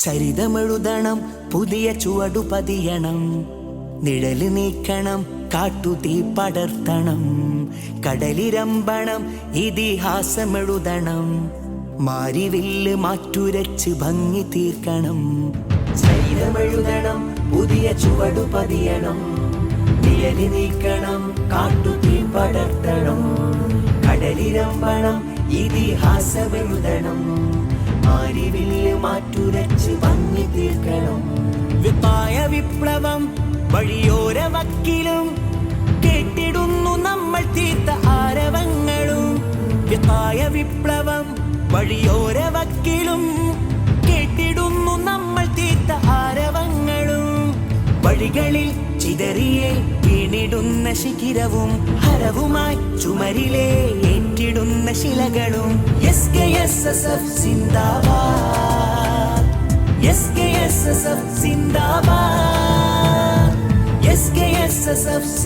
ചരിതമെഴുതണം, പുതിയ ചുവടു പതിയണം, നിഴല് നീക്കണം, കാട്ടുതീ പടർത്തണം, കടലിരമ്പണം, ഇതിഹാസമെഴുതണം, മാരിവില്ല് മാറ്റുരച്ച് ഭംഗി തീർക്കണം. ചരിതമെഴുതണം, പുതിയ ചുവടു പതിയണം, നിഴല് നീക്കണം, കാട്ടുതീ പടർത്തണം, കടലിരമ്പണം, ഇതിഹാസമെഴുതണം, മാരിവില്ല് മാറ്റുരച്ച് ഭംഗി തീർക്കണം. വിപ്പായ വിപ്ലവം വഴിയോര വക്കിലും കേട്ടിടുന്നു നമ്മൾ തീർത്ത ആരവങ്ങളും. വിപ്പായ വിപ്ലവം വഴിയോര വക്കിലും കേട്ടിടുന്നു നമ്മൾ തീർത്ത ആരവങ്ങളും. വഴികളിൽ ചിതറിയെ വീണിടുന്ന ശിഖിരവും ഹരവുമായി ചുമരിലെ ഏറ്റിടുന്ന ശിലകളും. SKSSF സിന്ദാബാദ്, SKSSF സിന്ദാബാദ്, SKSSF